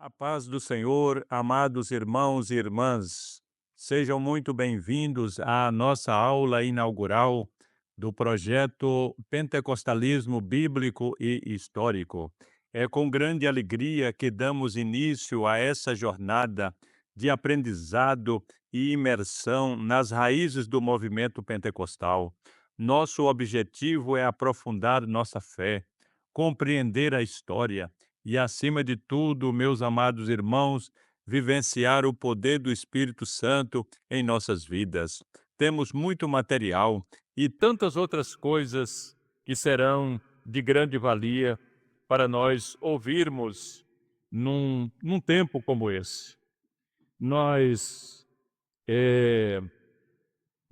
A paz do Senhor, amados irmãos e irmãs, sejam muito bem-vindos à nossa aula inaugural do projeto Pentecostalismo Bíblico e Histórico. É com grande alegria que damos início a essa jornada de aprendizado e imersão nas raízes do movimento pentecostal. Nosso objetivo é aprofundar nossa fé, compreender a história e, acima de tudo, meus amados irmãos, vivenciar o poder do Espírito Santo em nossas vidas. Temos muito material e tantas outras coisas que serão de grande valia para nós ouvirmos num tempo como esse. Nós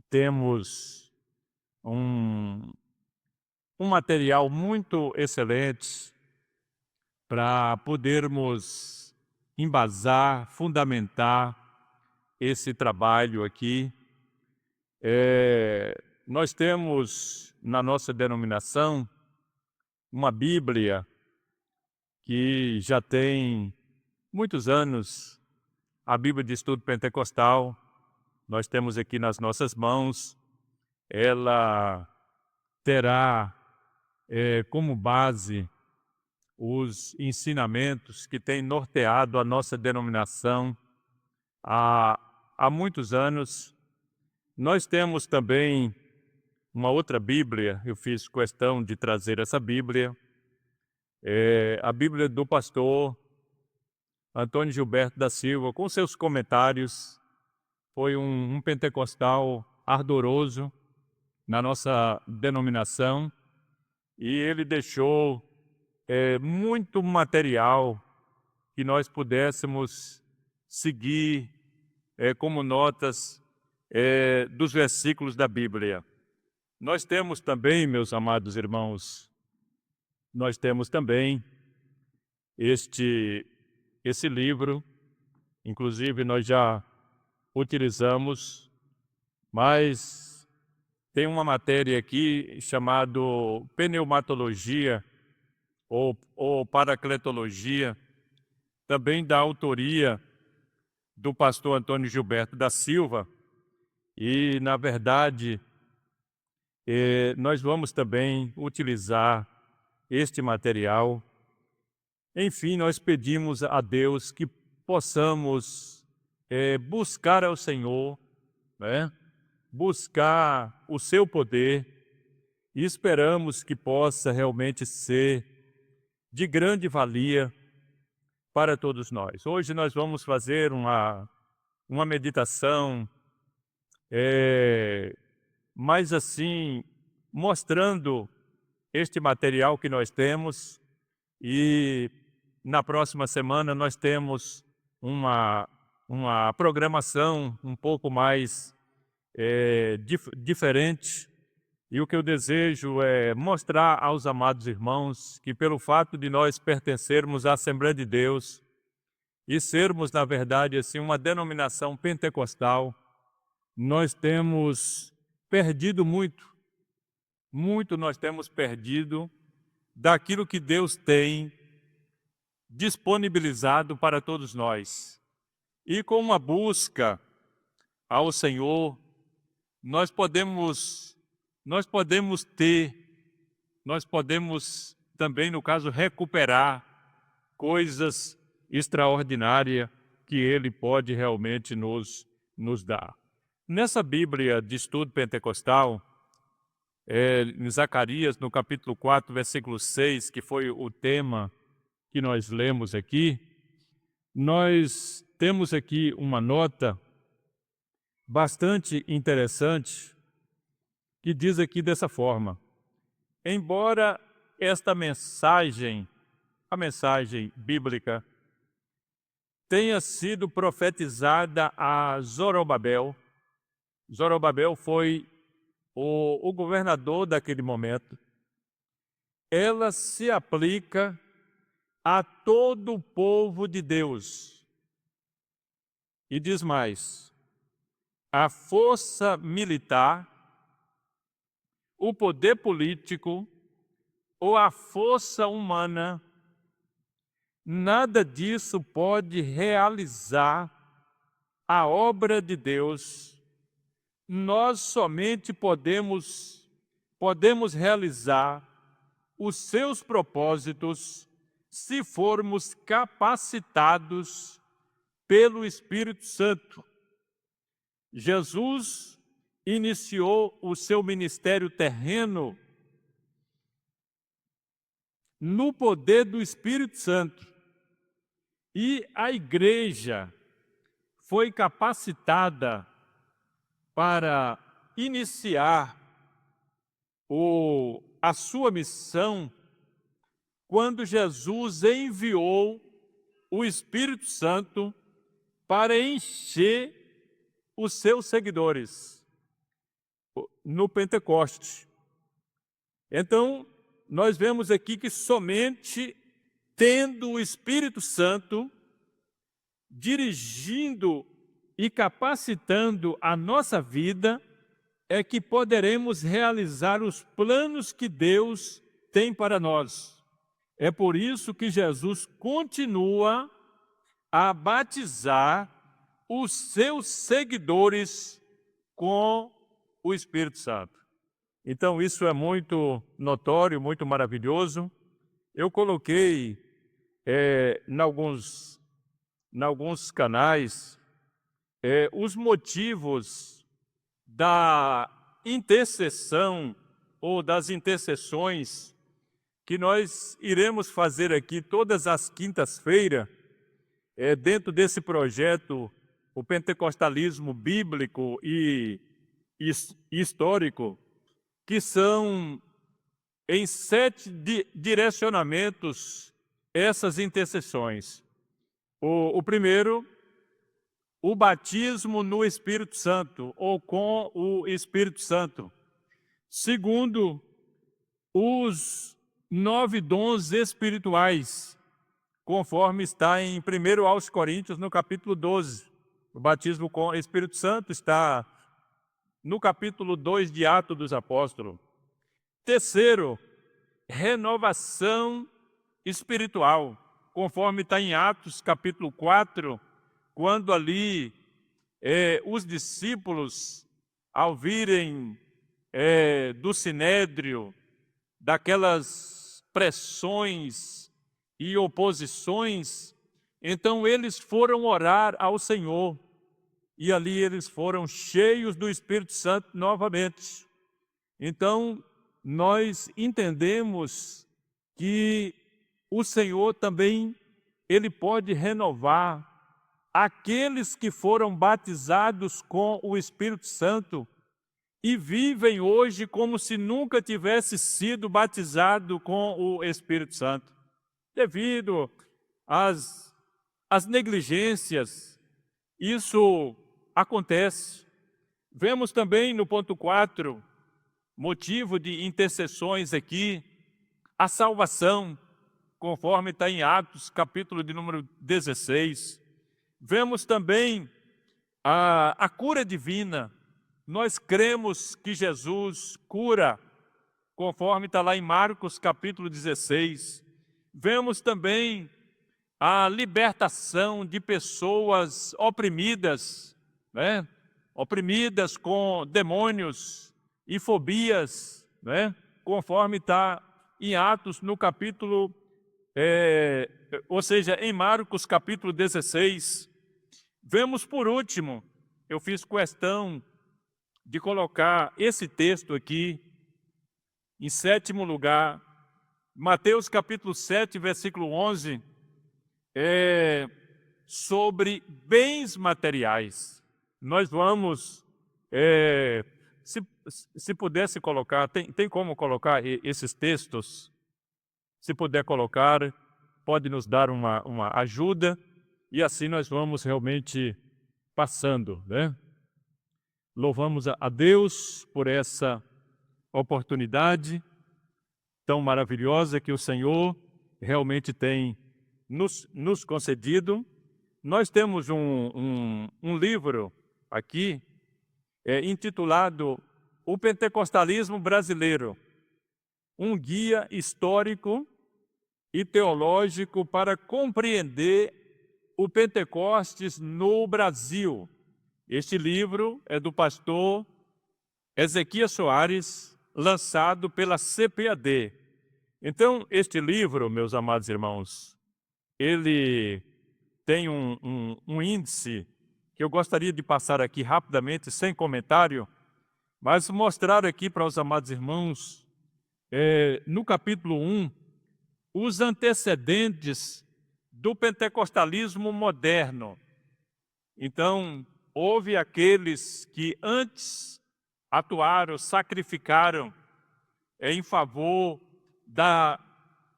temos um, um material muito excelente para podermos embasar, fundamentar esse trabalho aqui. Nós temos na nossa denominação uma Bíblia que já tem muitos anos, a Bíblia de Estudo Pentecostal. Nós temos aqui nas nossas mãos. Ela terá como base os ensinamentos que têm norteado a nossa denominação há muitos anos. Nós temos também uma outra Bíblia, eu fiz questão de trazer essa Bíblia, a Bíblia do pastor Antônio Gilberto da Silva, com seus comentários. Foi um pentecostal ardoroso na nossa denominação e ele deixou muito material que nós pudéssemos seguir como notas dos versículos da Bíblia. Nós temos também, meus amados irmãos, nós temos também esse livro, inclusive nós já utilizamos, mas tem uma matéria aqui chamada pneumatologia ou paracletologia, também da autoria do pastor Antônio Gilberto da Silva, e, na verdade, nós vamos também utilizar este material. Enfim, nós pedimos a Deus que possamos buscar ao Senhor, né? Buscar o seu poder, e esperamos que possa realmente ser de grande valia para todos nós. Hoje nós vamos fazer uma meditação, mais assim, mostrando este material que nós temos, e na próxima semana nós temos uma programação um pouco mais diferente. E o que eu desejo é mostrar aos amados irmãos que, pelo fato de nós pertencermos à Assembleia de Deus e sermos, na verdade, assim, uma denominação pentecostal, nós temos perdido muito nós temos perdido daquilo que Deus tem disponibilizado para todos nós. E com uma busca ao Senhor, nós podemos também, no caso, recuperar coisas extraordinárias que Ele pode realmente nos dar. Nessa Bíblia de Estudo Pentecostal, em Zacarias, no capítulo 4, versículo 6, que foi o tema que nós lemos aqui, nós temos aqui uma nota bastante interessante que diz aqui dessa forma: embora esta mensagem, a mensagem bíblica, tenha sido profetizada a Zorobabel. Zorobabel foi o governador daquele momento. Ela se aplica a todo o povo de Deus. E diz mais: a força militar, o poder político ou a força humana nada disso pode realizar a obra de Deus. Nós somente podemos realizar os seus propósitos se formos capacitados pelo Espírito Santo. Jesus iniciou o seu ministério terreno no poder do Espírito Santo. E a igreja foi capacitada para iniciar a sua missão quando Jesus enviou o Espírito Santo para encher os seus seguidores no Pentecostes. Então, nós vemos aqui que somente tendo o Espírito Santo dirigindo e capacitando a nossa vida, é que poderemos realizar os planos que Deus tem para nós. É por isso que Jesus continua a batizar os seus seguidores com o Espírito Santo. Então, isso é muito notório, muito maravilhoso. Eu coloquei em alguns canais os motivos da intercessão ou das intercessões que nós iremos fazer aqui todas as quintas-feiras, dentro desse projeto, o pentecostalismo bíblico e histórico, que são em 7 direcionamentos essas intercessões. O primeiro, o batismo no Espírito Santo, ou com o Espírito Santo. Segundo, os 9 dons espirituais, conforme está em 1 aos Coríntios, no capítulo 12. O batismo com o Espírito Santo está no capítulo 2 de Atos dos Apóstolos. Terceiro, renovação espiritual, conforme está em Atos capítulo 4, quando ali os discípulos, ao virem do Sinédrio, daquelas pressões e oposições, então eles foram orar ao Senhor, e ali eles foram cheios do Espírito Santo novamente. Então, nós entendemos que o Senhor também, Ele pode renovar aqueles que foram batizados com o Espírito Santo e vivem hoje como se nunca tivesse sido batizado com o Espírito Santo, devido às negligências. Isso acontece. Vemos também no ponto 4, motivo de intercessões aqui, a salvação, conforme está em Atos, capítulo de número 16. Vemos também a cura divina. Nós cremos que Jesus cura, conforme está lá em Marcos, capítulo 16. Vemos também a libertação de pessoas oprimidas, né? Oprimidas com demônios e fobias, né? Conforme está em Atos, no capítulo, ou seja, em Marcos, capítulo 16. Vemos por último, eu fiz questão de colocar esse texto aqui, em 7º lugar, Mateus capítulo 7, versículo 11, sobre bens materiais. Nós vamos, se pudesse colocar, tem como colocar esses textos? Se puder colocar, pode nos dar uma ajuda, e assim nós vamos realmente passando, né? Louvamos a Deus por essa oportunidade tão maravilhosa que o Senhor realmente tem nos concedido. Nós temos um livro aqui, intitulado O Pentecostalismo Brasileiro, um guia histórico e teológico para compreender o Pentecostes no Brasil. Este livro é do pastor Ezequias Soares, lançado pela CPAD. Então, este livro, meus amados irmãos, ele tem um índice que eu gostaria de passar aqui rapidamente, sem comentário, mas mostrar aqui para os amados irmãos, no capítulo 1, os antecedentes do pentecostalismo moderno. Então, houve aqueles que antes atuaram, sacrificaram em favor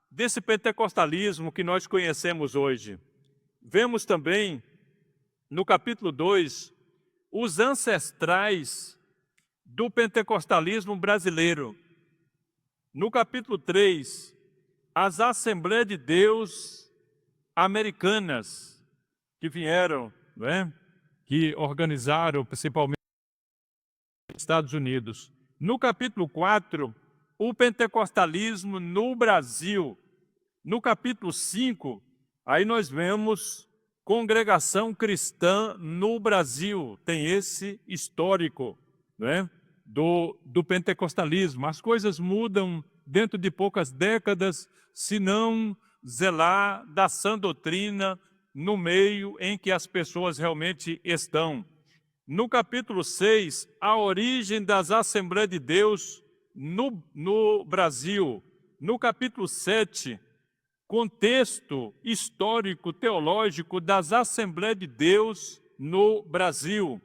desse pentecostalismo que nós conhecemos hoje. Vemos também, no capítulo 2, os ancestrais do pentecostalismo brasileiro. No capítulo 3, as Assembleias de Deus americanas que vieram, não é? Que organizaram principalmente nos Estados Unidos. No capítulo 4, o pentecostalismo no Brasil. No capítulo 5, aí nós vemos congregação cristã no Brasil. Tem esse histórico, né, do pentecostalismo. As coisas mudam dentro de poucas décadas, se não zelar da sã doutrina no meio em que as pessoas realmente estão. No capítulo 6, a origem das Assembleias de Deus no Brasil. No capítulo 7, contexto histórico, teológico das Assembleias de Deus no Brasil.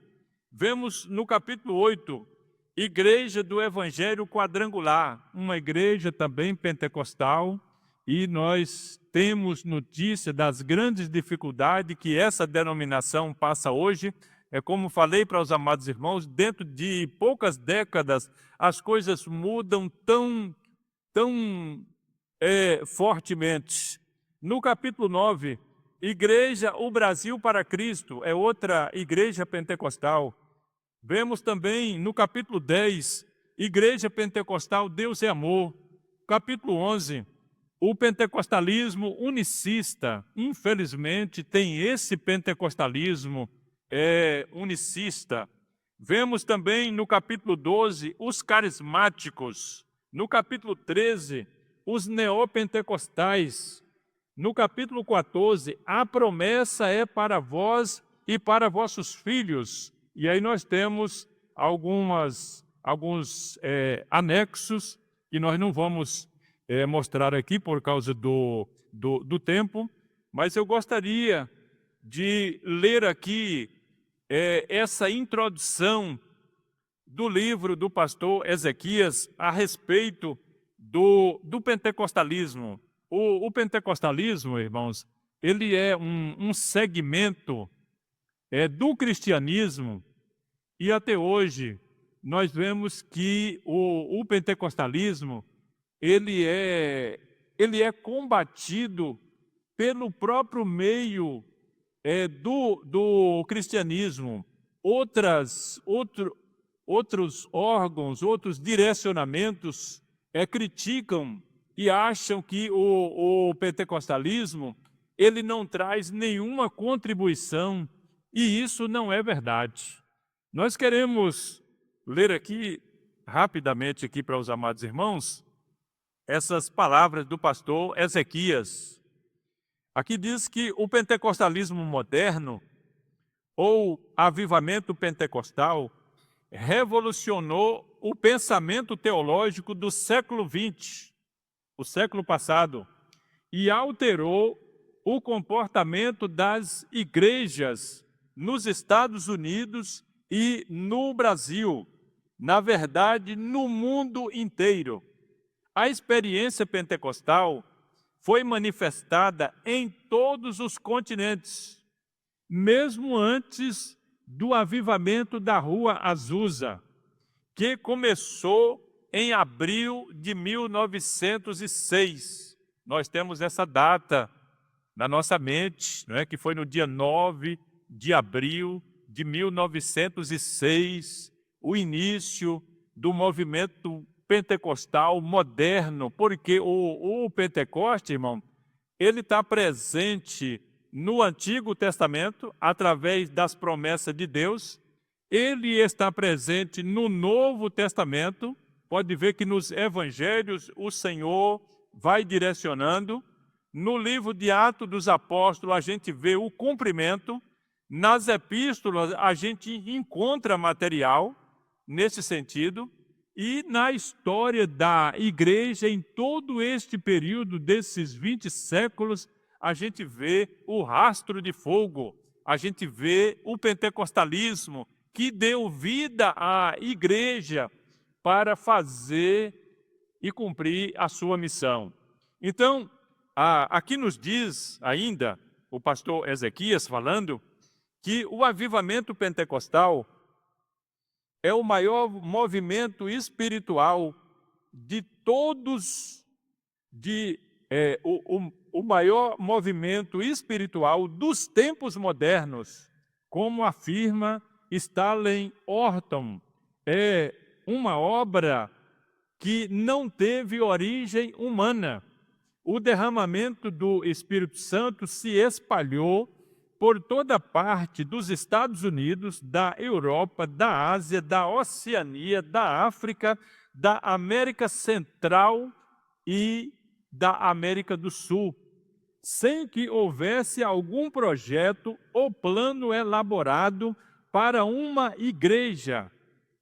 Vemos no capítulo 8, Igreja do Evangelho Quadrangular, uma igreja também pentecostal, e nós temos notícia das grandes dificuldades que essa denominação passa hoje. É como falei para os amados irmãos, dentro de poucas décadas as coisas mudam tão fortemente. No capítulo 9, Igreja O Brasil para Cristo, é outra igreja pentecostal. Vemos também no capítulo 10, Igreja Pentecostal Deus é Amor. Capítulo 11, o pentecostalismo unicista. Infelizmente tem esse pentecostalismo unicista. Vemos também no capítulo 12 os carismáticos. No capítulo 13, os neopentecostais. No capítulo 14, a promessa é para vós e para vossos filhos. E aí nós temos alguns anexos que nós não vamos mostrar aqui por causa do tempo, mas eu gostaria de ler aqui essa introdução do livro do pastor Ezequias a respeito do pentecostalismo. O pentecostalismo, irmãos, ele é um segmento do cristianismo, e até hoje nós vemos que o pentecostalismo ele é combatido pelo próprio meio do cristianismo. Outros órgãos, outros direcionamentos criticam e acham que o pentecostalismo ele não traz nenhuma contribuição, e isso não é verdade. Nós queremos ler aqui, rapidamente aqui para os amados irmãos, essas palavras do pastor Ezequias. Aqui diz que o pentecostalismo moderno, ou avivamento pentecostal, revolucionou o pensamento teológico do século XX, o século passado, e alterou o comportamento das igrejas nos Estados Unidos e no Brasil, na verdade, no mundo inteiro. A experiência pentecostal foi manifestada em todos os continentes, mesmo antes do avivamento da Rua Azusa, que começou em abril de 1906. Nós temos essa data na nossa mente, não é? Que foi no dia 9 de abril de 1906, o início do movimento pentecostal moderno, porque o Pentecoste, irmão, ele está presente no Antigo Testamento, através das promessas de Deus. Ele está presente no Novo Testamento. Pode ver que nos Evangelhos o Senhor vai direcionando. No livro de Atos dos Apóstolos a gente vê o cumprimento. Nas epístolas a gente encontra material nesse sentido. E na história da igreja, em todo este período desses 20 séculos, a gente vê o rastro de fogo, a gente vê o pentecostalismo, que deu vida à igreja para fazer e cumprir a sua missão. Então, aqui nos diz ainda, o pastor Ezequias falando, que o avivamento pentecostal é o maior movimento espiritual de todos, o maior movimento espiritual dos tempos modernos, como afirma Stanley Horton. É uma obra que não teve origem humana. O derramamento do Espírito Santo se espalhou por toda parte dos Estados Unidos, da Europa, da Ásia, da Oceania, da África, da América Central e da América do Sul, sem que houvesse algum projeto ou plano elaborado para uma igreja,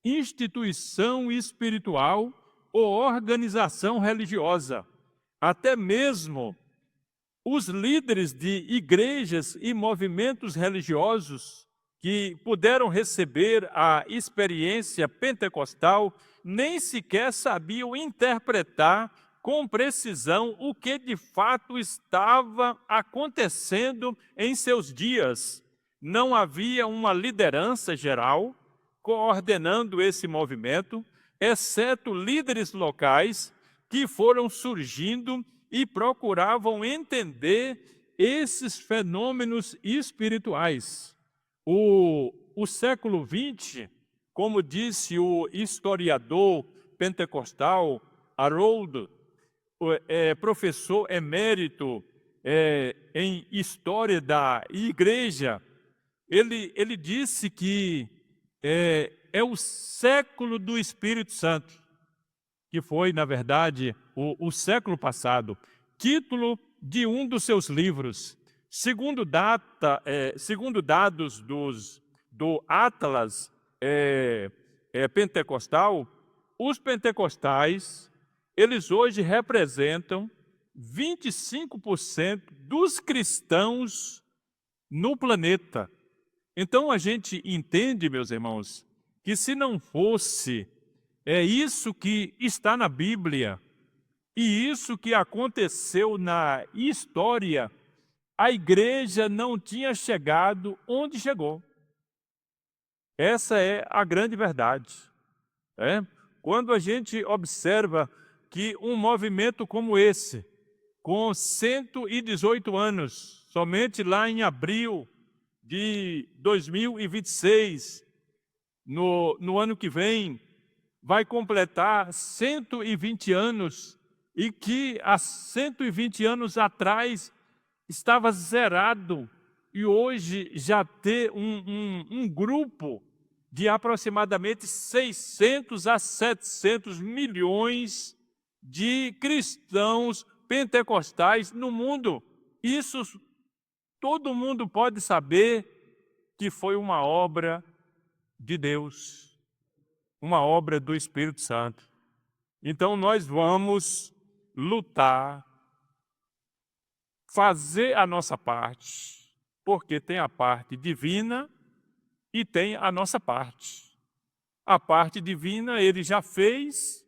instituição espiritual ou organização religiosa. Até mesmo os líderes de igrejas e movimentos religiosos que puderam receber a experiência pentecostal nem sequer sabiam interpretar com precisão o que de fato estava acontecendo em seus dias. Não havia uma liderança geral coordenando esse movimento, exceto líderes locais que foram surgindo e procuravam entender esses fenômenos espirituais. O século XX, como disse o historiador pentecostal Harold, professor emérito em História da Igreja, ele disse que é o século do Espírito Santo, que foi, na verdade, o século passado, título de um dos seus livros. Segundo dados do Atlas pentecostal, os pentecostais, eles hoje representam 25% dos cristãos no planeta. Então a gente entende, meus irmãos, que se não fosse isso que está na Bíblia e isso que aconteceu na história, a igreja não tinha chegado onde chegou. Essa é a grande verdade. Quando a gente observa que um movimento como esse, com 118 anos, somente lá em abril de 2026, no ano que vem, vai completar 120 anos, e que há 120 anos atrás estava zerado, e hoje já ter um grupo de aproximadamente 600 a 700 milhões de cristãos pentecostais no mundo. Isso todo mundo pode saber que foi uma obra de Deus, uma obra do Espírito Santo. Então nós vamos lutar, fazer a nossa parte, porque tem a parte divina e tem a nossa parte. A parte divina ele já fez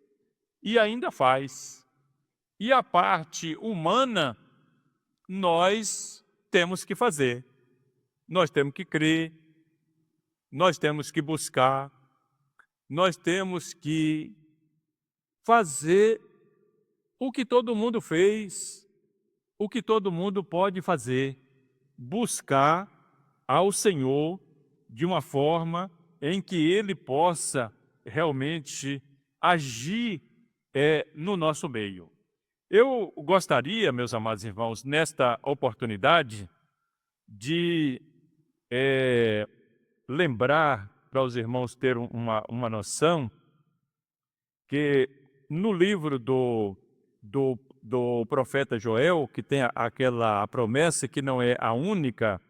e ainda faz. E a parte humana nós temos que fazer. Nós temos que crer, nós temos que buscar, nós temos que fazer o que todo mundo fez, o que todo mundo pode fazer, buscar ao Senhor de uma forma em que Ele possa realmente agir no nosso meio. Eu gostaria, meus amados irmãos, nesta oportunidade, de lembrar para os irmãos terem uma noção que no livro do profeta Joel, que tem aquela promessa que não é a única,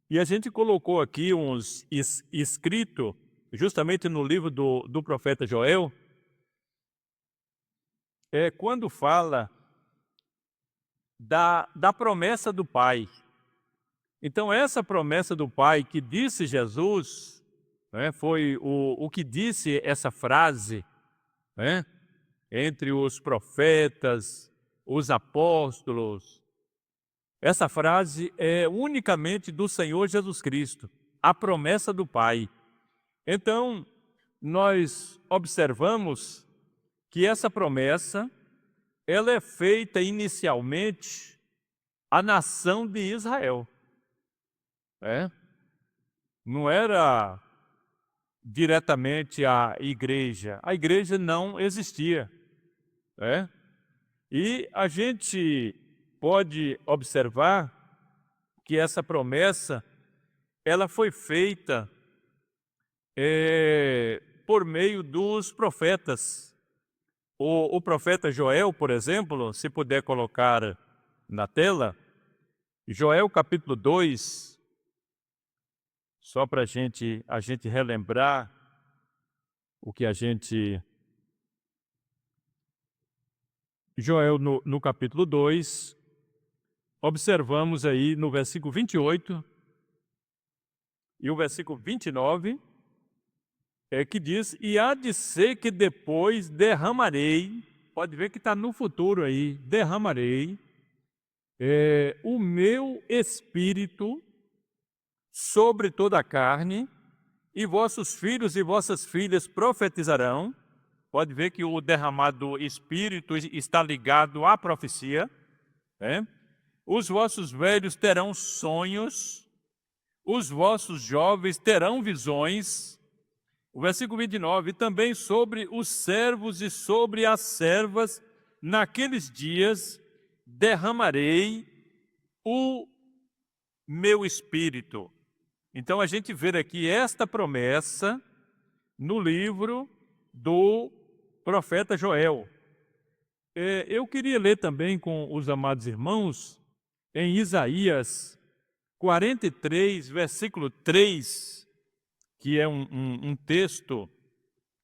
e a gente colocou aqui uns escrito justamente no livro do profeta Joel, quando fala da promessa do Pai. Então, essa promessa do Pai que disse Jesus, né, foi o que disse essa frase, né, entre os profetas, os apóstolos. Essa frase é unicamente do Senhor Jesus Cristo, a promessa do Pai. Então, nós observamos que essa promessa, ela é feita inicialmente à nação de Israel. Não era diretamente à igreja. A igreja não existia. E a gente pode observar que essa promessa, ela foi feita por meio dos profetas. O profeta Joel, por exemplo, se puder colocar na tela, Joel capítulo 2, só para a gente relembrar o que a gente... Joel no capítulo 2, observamos aí no versículo 28 e o versículo 29, que diz: e há de ser que depois derramarei, pode ver que está no futuro aí, derramarei o meu espírito sobre toda a carne, e vossos filhos e vossas filhas profetizarão. Pode ver que o derramado espírito está ligado à profecia. Os vossos velhos terão sonhos, os vossos jovens terão visões. O versículo 29, e também sobre os servos e sobre as servas, naqueles dias derramarei o meu espírito. Então a gente vê aqui esta promessa no livro do profeta Joel. Eu queria ler também com os amados irmãos em Isaías 43, versículo 3, que é um texto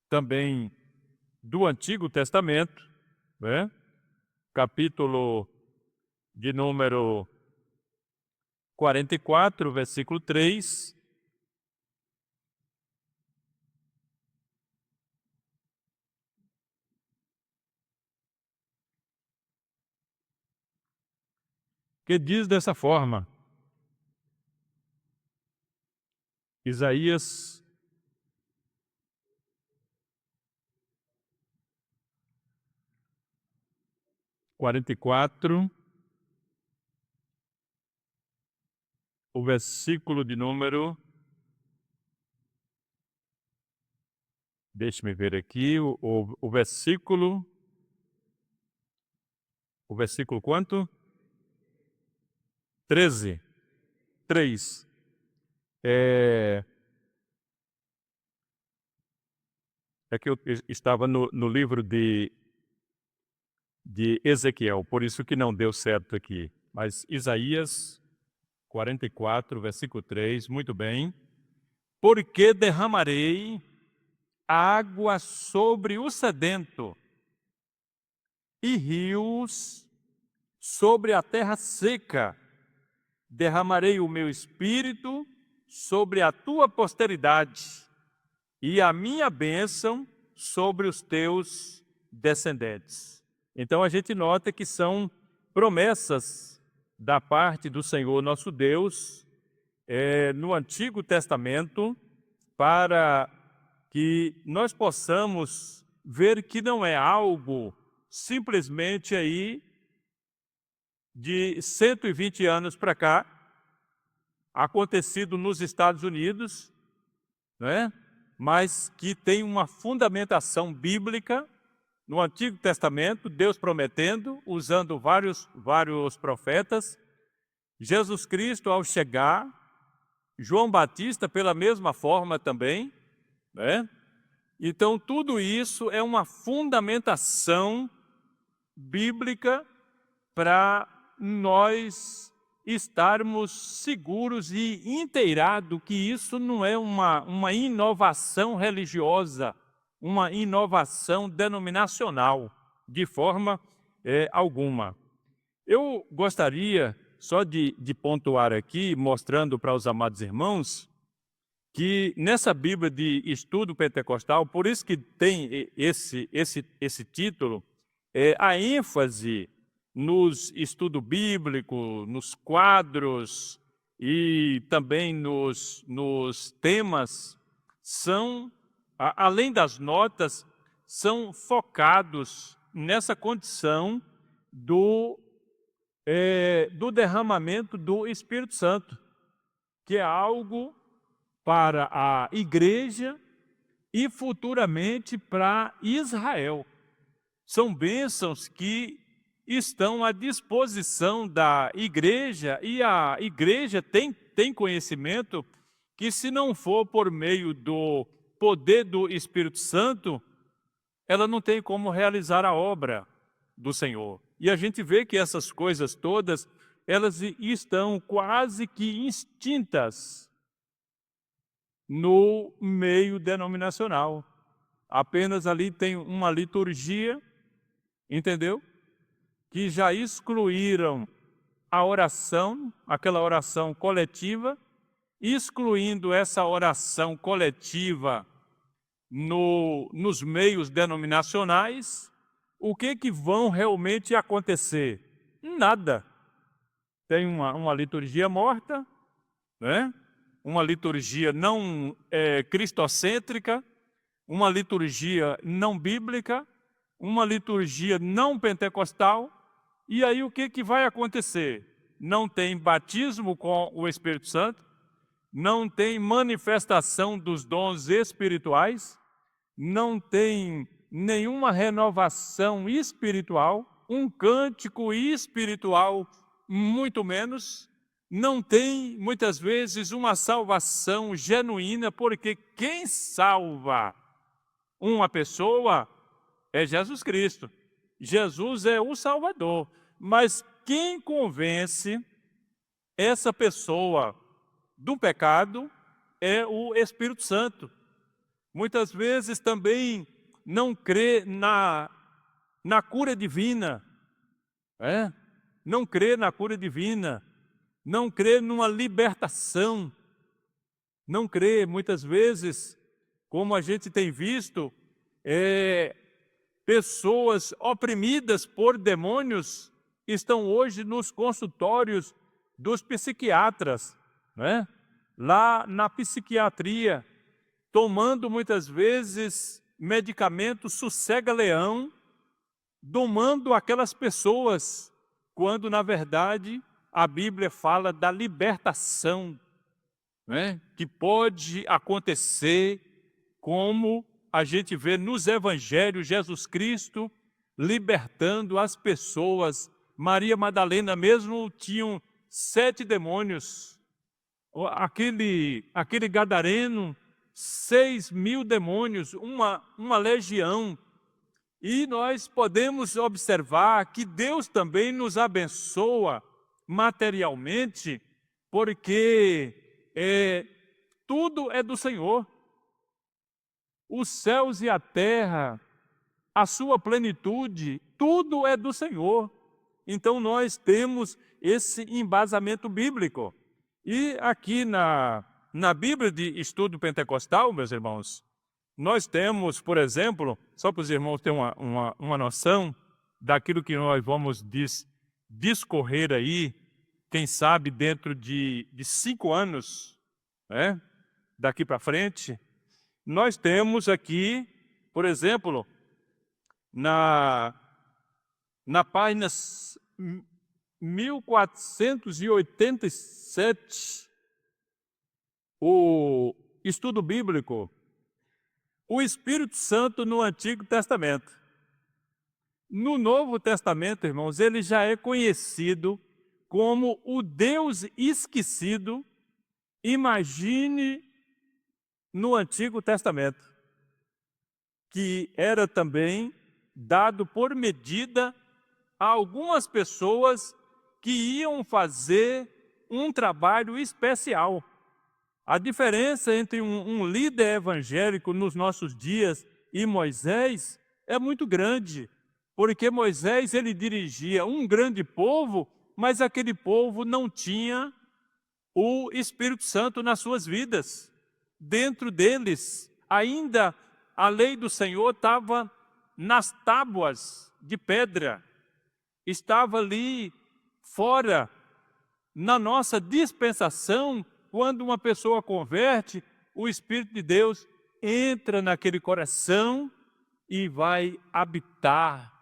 também do Antigo Testamento, capítulo de número 44, versículo 3. Que diz dessa forma, Isaías 44, o versículo de número... Deixe-me ver aqui, o versículo... O versículo quanto? 13. 3. É que eu estava no livro de Ezequiel, por isso que não deu certo aqui. Mas Isaías 44, versículo 3, muito bem. Porque derramarei água sobre o sedento e rios sobre a terra seca. Derramarei o meu espírito sobre a tua posteridade e a minha bênção sobre os teus descendentes. Então a gente nota que são promessas da parte do Senhor nosso Deus no Antigo Testamento, para que nós possamos ver que não é algo simplesmente aí de 120 anos para cá, acontecido nos Estados Unidos, mas que tem uma fundamentação bíblica no Antigo Testamento, Deus prometendo, usando vários profetas, Jesus Cristo ao chegar, João Batista pela mesma forma também, né? Então tudo isso é uma fundamentação bíblica para nós estarmos seguros e inteirados que isso não é uma inovação religiosa, uma inovação denominacional, de forma alguma. Eu gostaria só de pontuar aqui, mostrando para os amados irmãos, que nessa Bíblia de Estudo Pentecostal, por isso que tem esse título, a ênfase nos estudo bíblico, nos quadros e também nos temas, são, além das notas, são focados nessa condição do derramamento do Espírito Santo, que é algo para a igreja e futuramente para Israel. São bênçãos que estão à disposição da igreja, e a igreja tem conhecimento que, se não for por meio do poder do Espírito Santo, ela não tem como realizar a obra do Senhor. E a gente vê que essas coisas todas, elas estão quase que extintas no meio denominacional. Apenas ali tem uma liturgia, entendeu? Que já excluíram a oração, aquela oração coletiva, excluindo essa oração coletiva nos meios denominacionais. O que vão realmente acontecer? Nada. Tem uma liturgia morta, né? Uma liturgia não cristocêntrica, uma liturgia não bíblica, uma liturgia não pentecostal. E aí o que vai acontecer? Não tem batismo com o Espírito Santo, não tem manifestação dos dons espirituais, não tem nenhuma renovação espiritual, um cântico espiritual muito menos, não tem muitas vezes uma salvação genuína, porque quem salva uma pessoa é Jesus Cristo. Jesus é o Salvador, mas quem convence essa pessoa do pecado é o Espírito Santo. Muitas vezes também não crê na cura divina, não crê na cura divina, não crê numa libertação, não crê, muitas vezes, como a gente tem visto, pessoas oprimidas por demônios estão hoje nos consultórios dos psiquiatras, né? Lá na psiquiatria, tomando muitas vezes medicamentos sossega-leão, domando aquelas pessoas, quando na verdade a Bíblia fala da libertação, né? Que pode acontecer, como a gente vê nos evangelhos, Jesus Cristo libertando as pessoas. Maria Madalena mesmo tinham 7 demônios. Aquele gadareno, 6.000 demônios, uma legião. E nós podemos observar que Deus também nos abençoa materialmente, porque tudo é do Senhor. Os céus e a terra, a sua plenitude, tudo é do Senhor. Então nós temos esse embasamento bíblico. E aqui na Bíblia de Estudo Pentecostal, meus irmãos, nós temos, por exemplo, só para os irmãos terem uma noção daquilo que nós vamos discorrer aí, quem sabe dentro de 5 anos, né, daqui para frente, nós temos aqui, por exemplo, na página 1487, o estudo bíblico, o Espírito Santo no Antigo Testamento. No Novo Testamento, irmãos, ele já é conhecido como o Deus esquecido. Imagine no Antigo Testamento, que era também dado por medida a algumas pessoas que iam fazer um trabalho especial. A diferença entre um líder evangélico nos nossos dias e Moisés é muito grande, porque Moisés ele dirigia um grande povo, mas aquele povo não tinha o Espírito Santo nas suas vidas. Dentro deles, ainda a lei do Senhor estava nas tábuas de pedra, estava ali fora. Na nossa dispensação, quando uma pessoa converte, o Espírito de Deus entra naquele coração e vai habitar,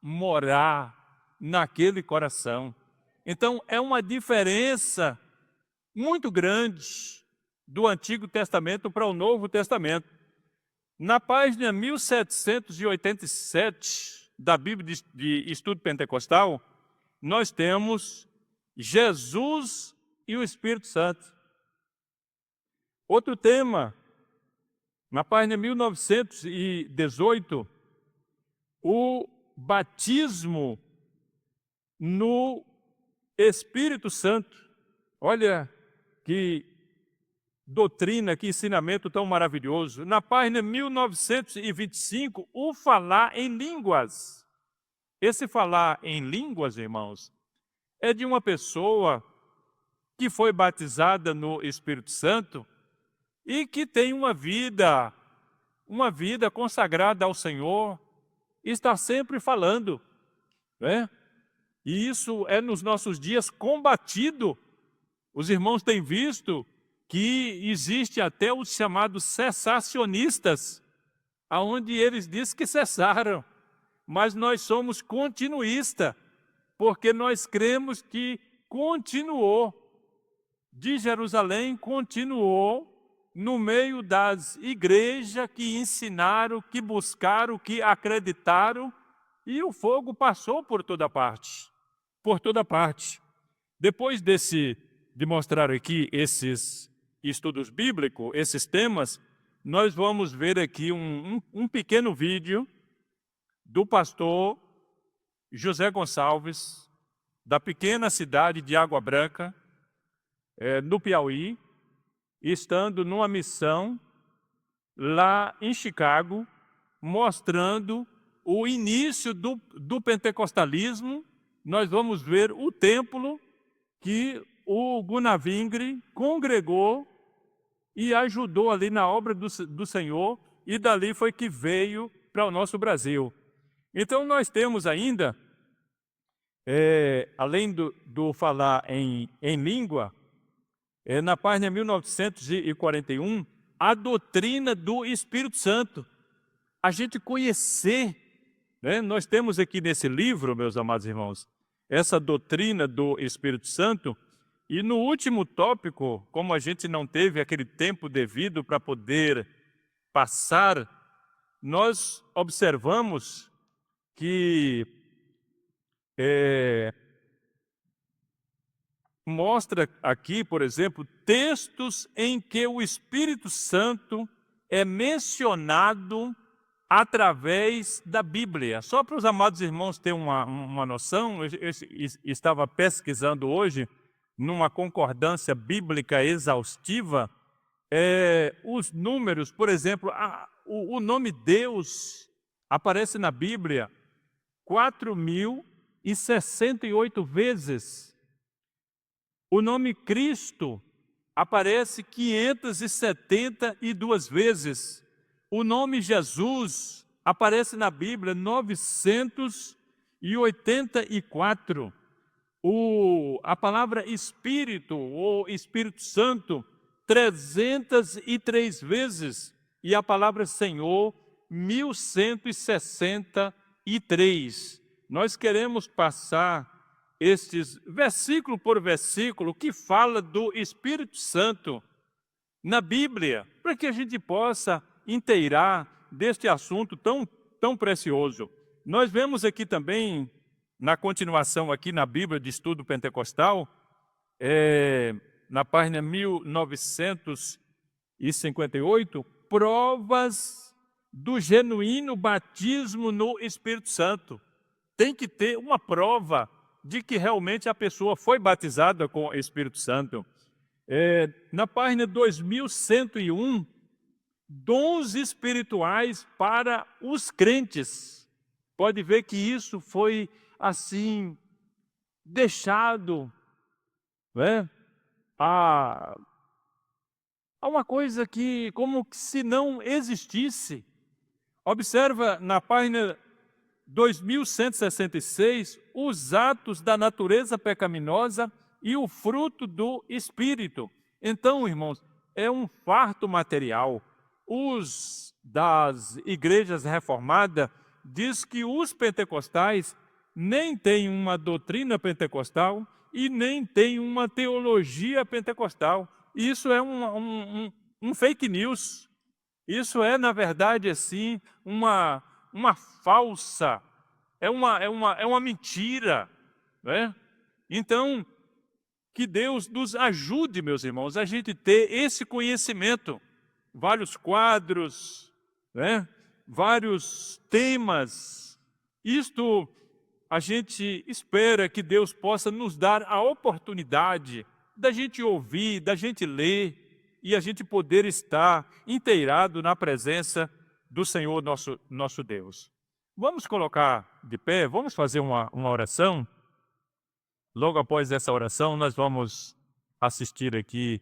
morar naquele coração. Então, é uma diferença muito grande do Antigo Testamento para o Novo Testamento. Na página 1787 da Bíblia de Estudo Pentecostal, nós temos Jesus e o Espírito Santo. Outro tema, na página 1918, o batismo no Espírito Santo. Olha que doutrina, que ensinamento tão maravilhoso. Na página 1925, o falar em línguas. Esse falar em línguas, irmãos, é de uma pessoa que foi batizada no Espírito Santo e que tem uma vida consagrada ao Senhor, está sempre falando, né? E isso é nos nossos dias combatido. Os irmãos têm visto que existe até os chamados cessacionistas, aonde eles dizem que cessaram, mas nós somos continuistas, porque nós cremos que continuou, de Jerusalém continuou, no meio das igrejas que ensinaram, que buscaram, que acreditaram, e o fogo passou por toda parte, por toda parte. Depois de mostrar aqui esses estudos bíblicos, esses temas, nós vamos ver aqui um pequeno vídeo do pastor José Gonçalves, da pequena cidade de Água Branca, no Piauí, estando numa missão lá em Chicago, mostrando o início do pentecostalismo. Nós vamos ver o templo que o Gunavingre congregou e ajudou ali na obra do Senhor, e dali foi que veio para o nosso Brasil. Então nós temos ainda, além do falar em língua, na página 1941, a doutrina do Espírito Santo. A gente conhecer, né? Nós temos aqui nesse livro, meus amados irmãos, essa doutrina do Espírito Santo, e no último tópico, como a gente não teve aquele tempo devido para poder passar, nós observamos que mostra aqui, por exemplo, textos em que o Espírito Santo é mencionado através da Bíblia. Só para os amados irmãos terem uma noção, eu estava pesquisando hoje, numa concordância bíblica exaustiva, os números, por exemplo, o nome Deus aparece na Bíblia 4.068 vezes. O nome Cristo aparece 572 vezes. O nome Jesus aparece na Bíblia 984. A palavra Espírito ou Espírito Santo 303 vezes. E a palavra Senhor 1163. Nós queremos passar estes versículo por versículo que fala do Espírito Santo na Bíblia, para que a gente possa inteirar deste assunto tão precioso. Nós vemos aqui também, na continuação aqui na Bíblia de Estudo Pentecostal, na página 1958, provas do genuíno batismo no Espírito Santo. Tem que ter uma prova de que realmente a pessoa foi batizada com o Espírito Santo. Na página 2101, dons espirituais para os crentes. Pode ver que isso foi assim deixado, né? Há uma coisa que como se não existisse. Observa na página 2166 os atos da natureza pecaminosa e o fruto do Espírito. Então, irmãos, é um farto material. Os das igrejas reformadas diz que os pentecostais nem têm uma doutrina pentecostal e nem têm uma teologia pentecostal. Isso é um fake news. Isso é, na verdade, assim, uma falsa, é uma mentira, né? Então, que Deus nos ajude, meus irmãos, a gente ter esse conhecimento. Vários quadros, né? Vários temas. Isto a gente espera que Deus possa nos dar a oportunidade da gente ouvir, da gente ler e a gente poder estar inteirado na presença do Senhor nosso Deus. Vamos colocar de pé, vamos fazer uma oração. Logo após essa oração, nós vamos assistir aqui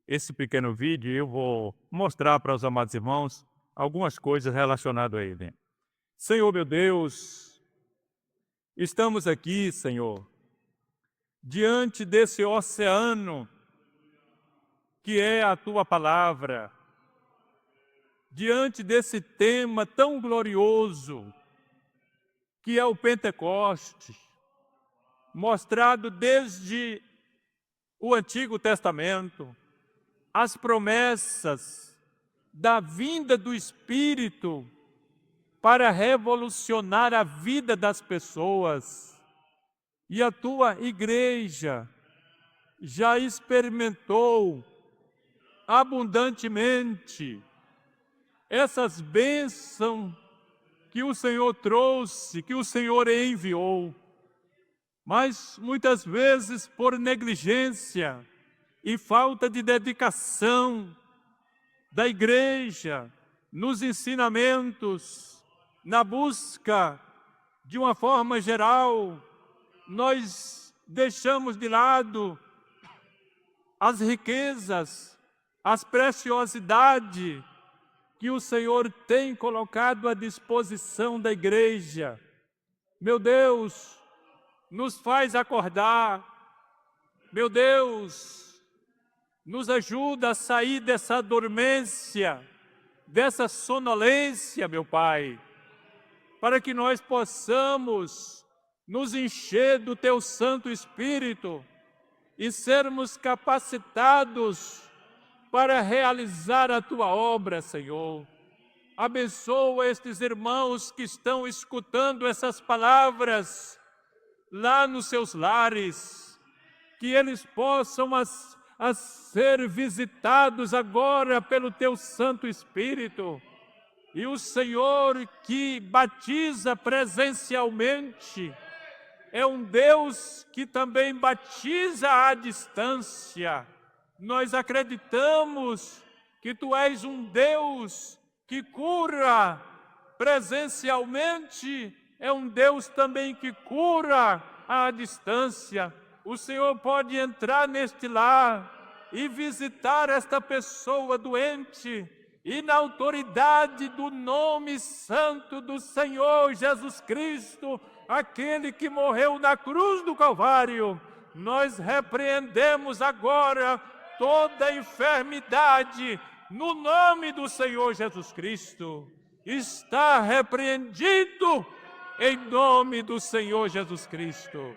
esse pequeno vídeo e eu vou mostrar para os amados irmãos algumas coisas relacionadas a ele. Senhor meu Deus, estamos aqui, Senhor, diante desse oceano que é a Tua Palavra, diante desse tema tão glorioso que é o Pentecostes, mostrado desde o Antigo Testamento, as promessas da vinda do Espírito para revolucionar a vida das pessoas. E a Tua igreja já experimentou abundantemente essas bênçãos que o Senhor trouxe, que o Senhor enviou. Mas muitas vezes por negligência e falta de dedicação da igreja nos ensinamentos, na busca de uma forma geral, nós deixamos de lado as riquezas, as preciosidades que o Senhor tem colocado à disposição da igreja. Meu Deus, nos faz acordar. Meu Deus, nos ajuda a sair dessa dormência, dessa sonolência, meu Pai, para que nós possamos nos encher do Teu Santo Espírito e sermos capacitados para realizar a Tua obra, Senhor. Abençoa estes irmãos que estão escutando essas palavras lá nos seus lares, que eles possam a ser visitados agora pelo Teu Santo Espírito. E o Senhor que batiza presencialmente é um Deus que também batiza à distância. Nós acreditamos que Tu és um Deus que cura presencialmente, é um Deus também que cura à distância. O Senhor pode entrar neste lar e visitar esta pessoa doente, e na autoridade do nome santo do Senhor Jesus Cristo, aquele que morreu na cruz do Calvário, nós repreendemos agora toda enfermidade no nome do Senhor Jesus Cristo. Está repreendido em nome do Senhor Jesus Cristo.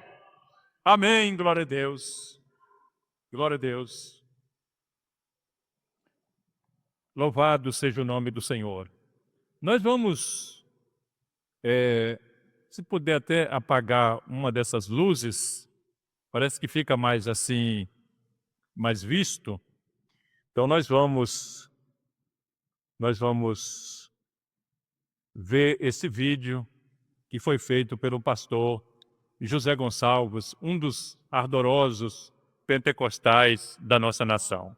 Amém, glória a Deus. Glória a Deus. Louvado seja o nome do Senhor. Nós vamos, se puder até apagar uma dessas luzes, parece que fica mais assim, mais visto. Então nós vamos ver esse vídeo que foi feito pelo pastor José Gonçalves, um dos ardorosos pentecostais da nossa nação.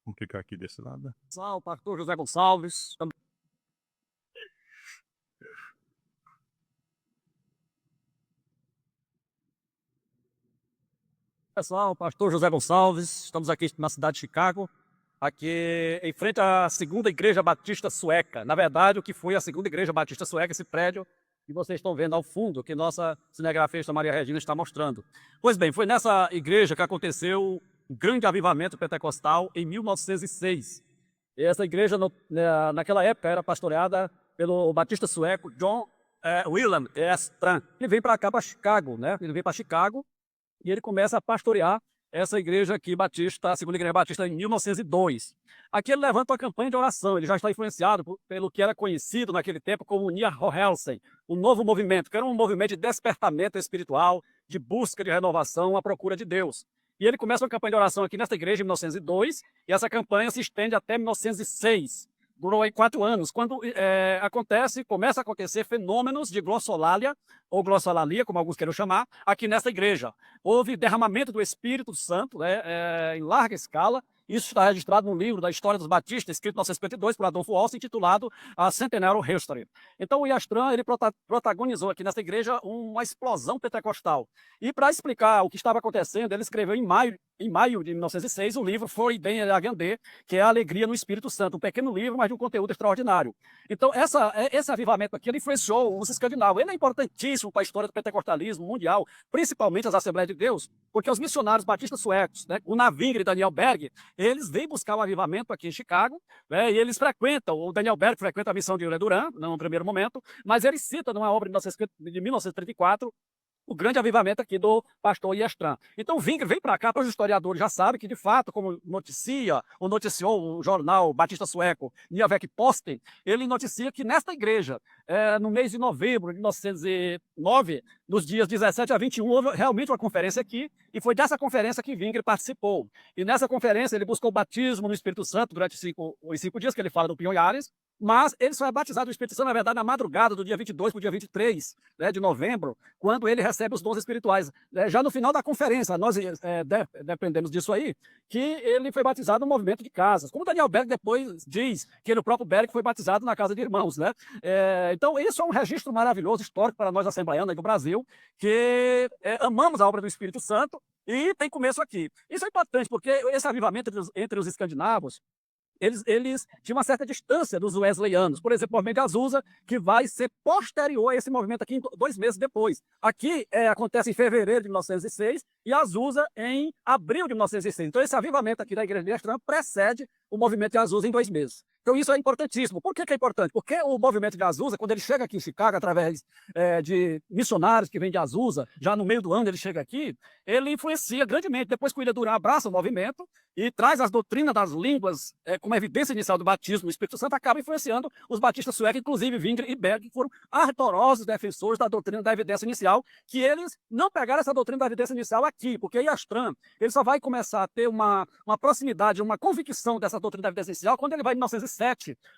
Vamos ficar aqui desse lado. O pastor José Gonçalves. Pessoal, pastor José Gonçalves, estamos aqui na cidade de Chicago, aqui em frente à segunda igreja batista sueca. Na verdade, o que foi a segunda igreja batista sueca, esse prédio que vocês estão vendo ao fundo, que nossa cinegrafista Maria Regina está mostrando. Pois bem, foi nessa igreja que aconteceu o grande avivamento pentecostal em 1906. E essa igreja, naquela época, era pastoreada pelo batista sueco John William Strand. Ele veio para cá, para Chicago, né? Ele veio para Chicago e ele começa a pastorear essa igreja aqui, batista, a segunda igreja batista, em 1902. Aqui ele levanta uma campanha de oração, ele já está influenciado pelo que era conhecido naquele tempo como Nia Hohelsen, o novo movimento, que era um movimento de despertamento espiritual, de busca de renovação, à procura de Deus. E ele começa uma campanha de oração aqui nesta igreja em 1902, e essa campanha se estende até 1906. Durou aí 4 anos, quando começa a acontecer fenômenos de glossolalia, ou glossolalia, como alguns queiram chamar, aqui nessa igreja. Houve derramamento do Espírito Santo, em larga escala. Isso está registrado no livro da História dos Batistas, escrito em 1952 por Adolfo Olsen, intitulado A Centennial History. Então o Iastran, ele protagonizou aqui nessa igreja uma explosão pentecostal. E para explicar o que estava acontecendo, ele escreveu em maio de 1906 o livro Foi Bem Agandê, que é a Alegria no Espírito Santo, um pequeno livro, mas de um conteúdo extraordinário. Então esse avivamento aqui, ele influenciou os escandinavos. Ele é importantíssimo para a história do pentecostalismo mundial, principalmente as Assembleias de Deus, porque os missionários batistas suecos, né, o Navingre e Daniel Berg, eles vêm buscar o avivamento aqui em Chicago, né, e eles frequentam, o Daniel Berg frequenta a missão de William Duran, no primeiro momento, mas ele cita numa obra de 1934, o grande avivamento aqui do pastor Iastran. Então, Wingre vem para cá, para os historiadores já sabem que, de fato, como noticiou o jornal batista sueco Nya Vecko-Posten, ele noticia que nesta igreja, no mês de novembro de 1909, nos dias 17 a 21, houve realmente uma conferência aqui, e foi dessa conferência que Wingre participou. E nessa conferência ele buscou o batismo no Espírito Santo durante os 5 dias que ele fala do Pinhonhares, mas ele só é batizado no Espírito Santo, na verdade, na madrugada do dia 22 para o dia 23, né, de novembro, quando ele recebe os dons espirituais. Já no final da conferência, nós dependemos disso aí, que ele foi batizado no movimento de casas. Como Daniel Berg depois diz que ele, o próprio Berg, foi batizado na casa de irmãos, né? Então, isso é um registro maravilhoso, histórico para nós assembleianos do Brasil, que amamos a obra do Espírito Santo e tem começo aqui. Isso é importante, porque esse avivamento entre os escandinavos, eles tinham uma certa distância dos wesleyanos. Por exemplo, o movimento de Azusa, que vai ser posterior a esse movimento aqui 2 meses depois. Aqui acontece em fevereiro de 1906 e Azusa em abril de 1906. Então esse avivamento aqui da Igreja de Iastran precede o movimento de Azusa em 2 meses. Então isso é importantíssimo. Por que é importante? Porque o movimento de Azusa, quando ele chega aqui em Chicago, através de missionários que vêm de Azusa, já no meio do ano ele chega aqui, ele influencia grandemente. Depois que o William Duran abraça o movimento e traz as doutrinas das línguas como evidência inicial do batismo no Espírito Santo, acaba influenciando os batistas suecos, inclusive Wingre e Berg, que foram ardorosos defensores da doutrina da evidência inicial, que eles não pegaram essa doutrina da evidência inicial aqui, porque Iastran, ele só vai começar a ter uma proximidade, uma convicção dessa doutrina da evidência inicial quando ele vai em 1907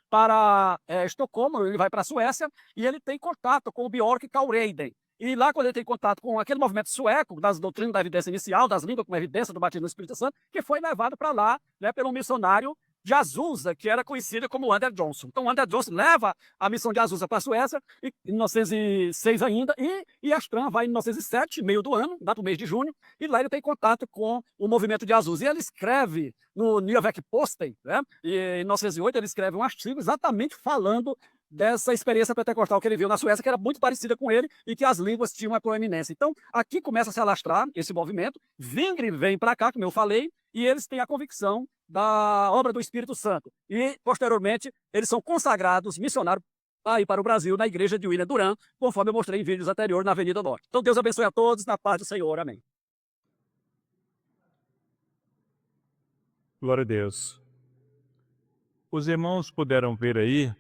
para Estocolmo, ele vai para a Suécia, e ele tem contato com o Björk Kaureiden. E lá, quando ele tem contato com aquele movimento sueco, das doutrinas da evidência inicial, das línguas como evidência do batismo no Espírito Santo, que foi levado para lá, né, pelo missionário de Azusa, que era conhecido como Anders Johnson. Então, Anders Johnson leva a missão de Azusa para a Suécia, em 1906 ainda, e Iastran vai em 1907, meio do ano, dá para o mês de junho, e lá ele tem contato com o movimento de Azusa. E ele escreve no Nya Vecko-Posten, né, e em 1908 ele escreve um artigo exatamente falando dessa experiência pentecostal que ele viu na Suécia, que era muito parecida com ele e que as línguas tinham uma proeminência. Então, aqui começa a se alastrar esse movimento, Wingre vem para cá, como eu falei, e eles têm a convicção da obra do Espírito Santo. E, posteriormente, eles são consagrados missionários aí para o Brasil, na igreja de William Duran, conforme eu mostrei em vídeos anteriores na Avenida Norte. Então, Deus abençoe a todos, na paz do Senhor. Amém. Glória a Deus. Os irmãos puderam ver aí,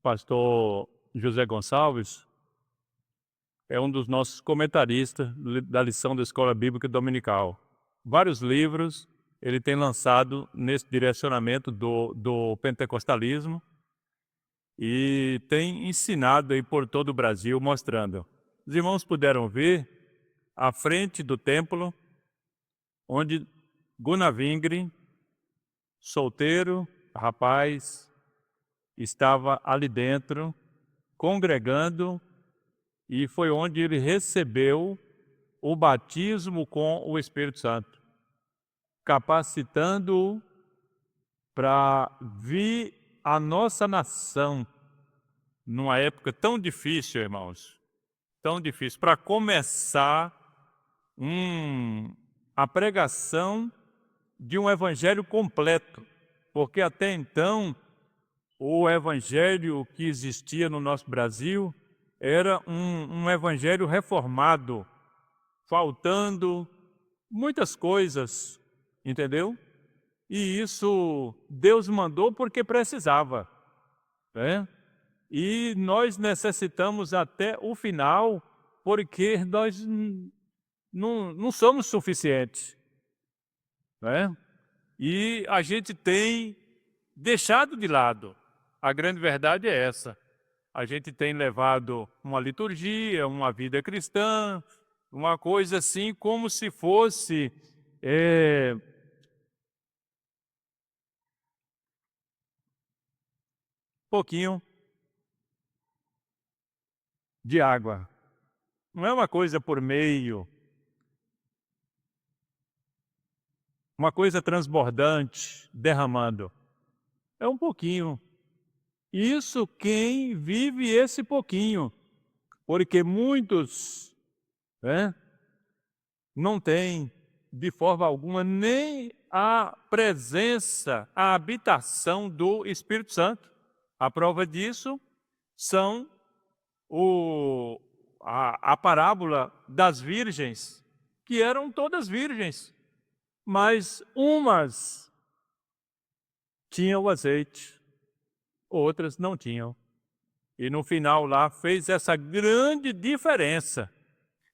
pastor José Gonçalves é um dos nossos comentaristas da lição da Escola Bíblica Dominical. Vários livros ele tem lançado nesse direcionamento do pentecostalismo e tem ensinado aí por todo o Brasil, mostrando. Os irmãos puderam ver à frente do templo, onde Gunnar Wingren, solteiro, rapaz, estava ali dentro, congregando, e foi onde ele recebeu o batismo com o Espírito Santo, capacitando-o para vir à nossa nação, numa época tão difícil, irmãos, tão difícil, para começar a pregação de um evangelho completo, porque até então o evangelho que existia no nosso Brasil era um evangelho reformado, faltando muitas coisas, entendeu? E isso Deus mandou porque precisava, né? E nós necessitamos até o final, porque nós não somos suficientes, né? E a gente tem deixado de lado. A grande verdade é essa. A gente tem levado uma liturgia, uma vida cristã, uma coisa assim como se fosse pouquinho de água. Não é uma coisa por meio, uma coisa transbordante, derramando. É um pouquinho. Isso quem vive esse pouquinho, porque muitos, né, não têm de forma alguma nem a presença, a habitação do Espírito Santo. A prova disso são a parábola das virgens, que eram todas virgens, mas umas tinham o azeite, outras não tinham. E no final lá fez essa grande diferença.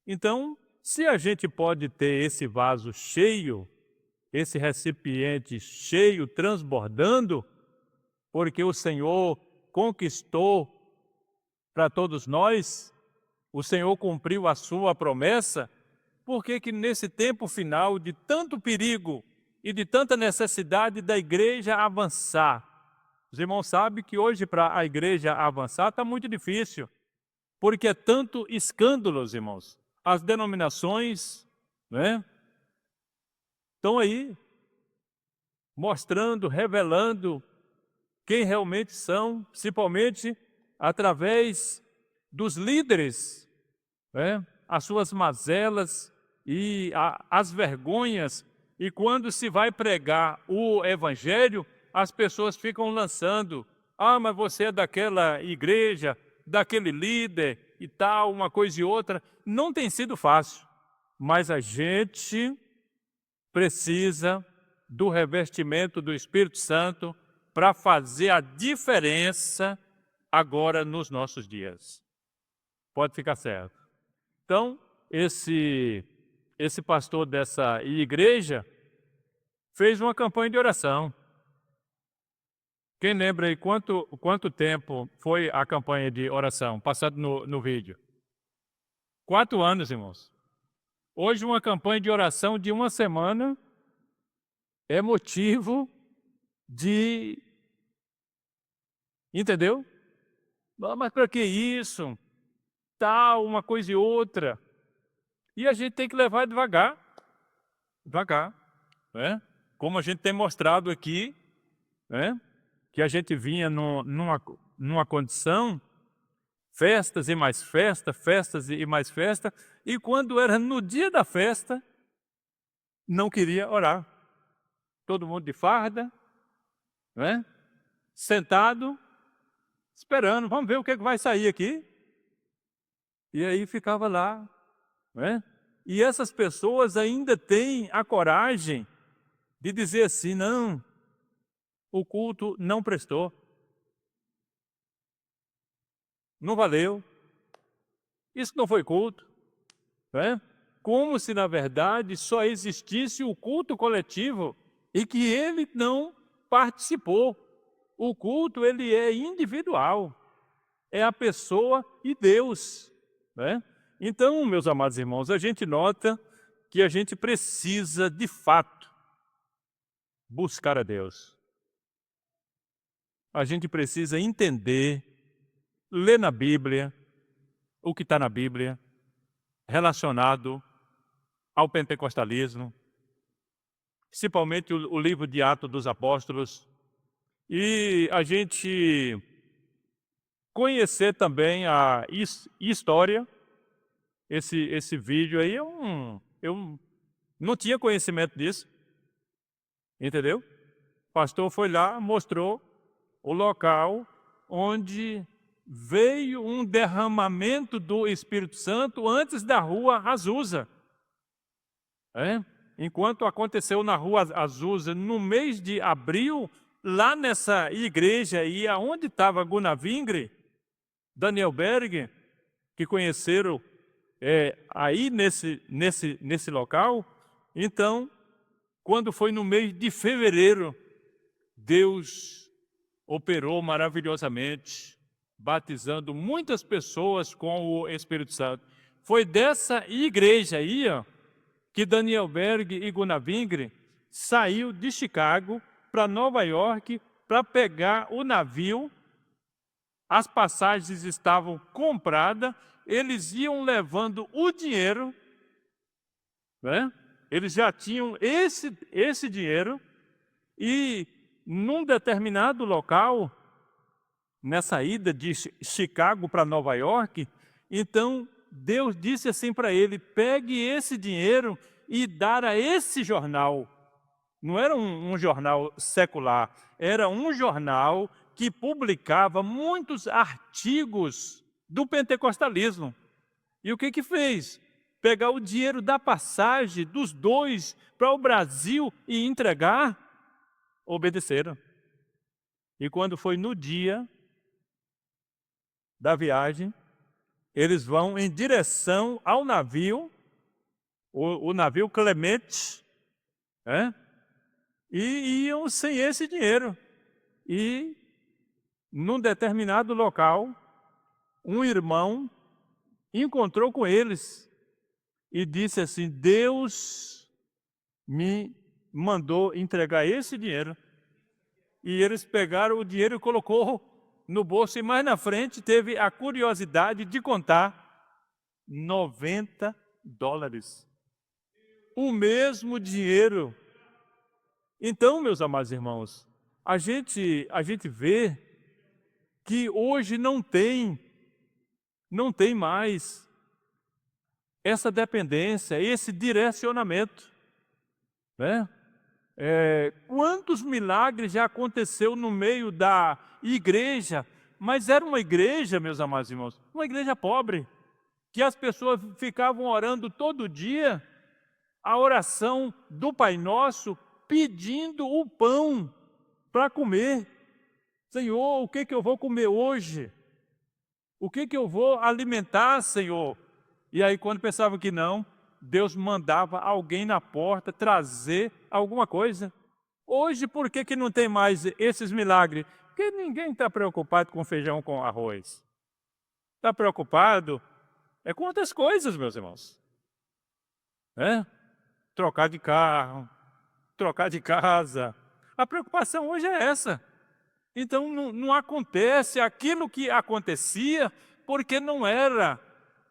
Então, se a gente pode ter esse vaso cheio, esse recipiente cheio, transbordando, porque o Senhor conquistou para todos nós, o Senhor cumpriu a sua promessa, por que que nesse tempo final de tanto perigo e de tanta necessidade da igreja avançar? Os irmãos sabem que hoje para a igreja avançar está muito difícil, porque é tanto escândalo, irmãos. As denominações, né, estão aí, mostrando, revelando quem realmente são, principalmente através dos líderes, né, as suas mazelas e as vergonhas. E quando se vai pregar o evangelho, as pessoas ficam lançando: ah, mas você é daquela igreja, daquele líder e tal, uma coisa e outra. Não tem sido fácil, mas a gente precisa do revestimento do Espírito Santo para fazer a diferença agora nos nossos dias. Pode ficar certo. Então, esse pastor dessa igreja fez uma campanha de oração. Quem lembra aí quanto tempo foi a campanha de oração, passado no vídeo? 4 anos, irmãos. Hoje uma campanha de oração de uma semana é motivo de... Entendeu? Mas para que isso? Tal, uma coisa e outra. E a gente tem que levar devagar, né? Como a gente tem mostrado aqui, né? Que a gente vinha numa condição, festas e mais festa, festas e mais festa, e quando era no dia da festa, não queria orar. Todo mundo de farda, né? Sentado, esperando, vamos ver o que vai sair aqui. E aí ficava lá, né? E essas pessoas ainda têm a coragem de dizer assim: não, o culto não prestou, não valeu, isso não foi culto, né? Como se, na verdade, só existisse o culto coletivo e que ele não participou. O culto, ele é individual, é a pessoa e Deus, né? Então, meus amados irmãos, a gente nota que a gente precisa, de fato, buscar a Deus. A gente precisa entender, ler na Bíblia, o que está na Bíblia, relacionado ao pentecostalismo, principalmente o livro de Atos dos Apóstolos, e a gente conhecer também a história. Esse vídeo aí, eu não tinha conhecimento disso, entendeu? O pastor foi lá, mostrou o local onde veio um derramamento do Espírito Santo antes da rua Azusa. Enquanto aconteceu na rua Azusa, no mês de abril, lá nessa igreja, e aonde estava Gunnar Vingre, Daniel Berg, que conheceram aí nesse local. Então, quando foi no mês de fevereiro, Deus operou maravilhosamente, batizando muitas pessoas com o Espírito Santo. Foi dessa igreja aí, ó, que Daniel Berg e Gunnar Vingre saiu de Chicago para Nova York para pegar o navio. As passagens estavam compradas, eles iam levando o dinheiro, né? Eles já tinham esse dinheiro, e num determinado local, nessa ida de Chicago para Nova York, então Deus disse assim para ele: pegue esse dinheiro e dar a esse jornal. Não era um jornal secular, era um jornal que publicava muitos artigos do pentecostalismo. E o que fez? Pegar o dinheiro da passagem dos dois para o Brasil e entregar? Obedeceram. E quando foi no dia da viagem, eles vão em direção ao navio, o navio Clemente, e iam sem esse dinheiro. E, num determinado local, um irmão encontrou com eles e disse assim: Deus me mandou entregar esse dinheiro. E eles pegaram o dinheiro e colocou no bolso, e mais na frente teve a curiosidade de contar $90. O mesmo dinheiro. Então, meus amados irmãos, a gente vê que hoje não tem mais essa dependência, esse direcionamento, né? Quantos milagres já aconteceu no meio da igreja, mas era uma igreja, meus amados irmãos, uma igreja pobre, que as pessoas ficavam orando todo dia, a oração do Pai Nosso, pedindo o pão para comer. Senhor, o que eu vou comer hoje? O que eu vou alimentar, Senhor? E aí, quando pensavam que não, Deus mandava alguém na porta trazer alguma coisa. Hoje, por que não tem mais esses milagres? Porque ninguém está preocupado com feijão com arroz. Está preocupado com outras coisas, meus irmãos. Trocar de carro, trocar de casa. A preocupação hoje é essa. Então, não acontece aquilo que acontecia, porque não era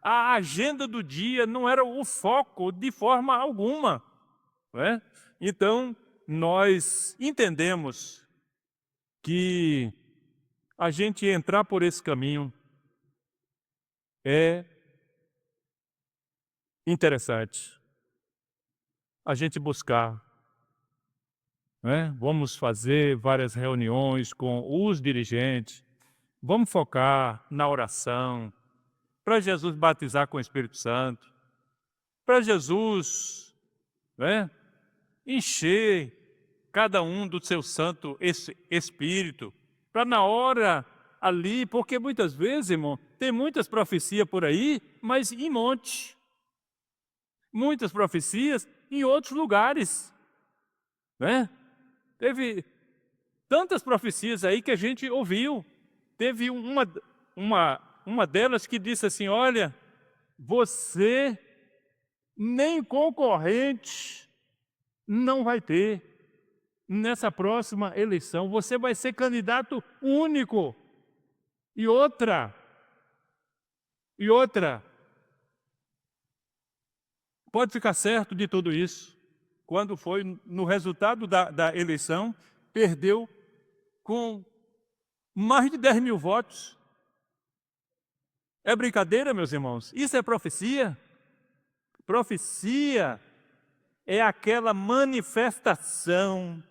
a agenda do dia, não era o foco de forma alguma. Então, nós entendemos que a gente entrar por esse caminho é interessante. A gente buscar. Vamos fazer várias reuniões com os dirigentes, vamos focar na oração, para Jesus batizar com o Espírito Santo, para Jesus encher cada um do seu Santo Espírito, para na hora ali, porque muitas vezes, irmão, tem muitas profecias por aí, mas em monte. Muitas profecias em outros lugares, né? Teve tantas profecias aí que a gente ouviu. Teve uma delas que disse assim, olha, você nem concorrente não vai ter nessa próxima eleição. Você vai ser candidato único. E outra, pode ficar certo de tudo isso. Quando foi no resultado da eleição, perdeu com mais de 10 mil votos. É brincadeira, meus irmãos? Isso é profecia? Profecia é aquela manifestação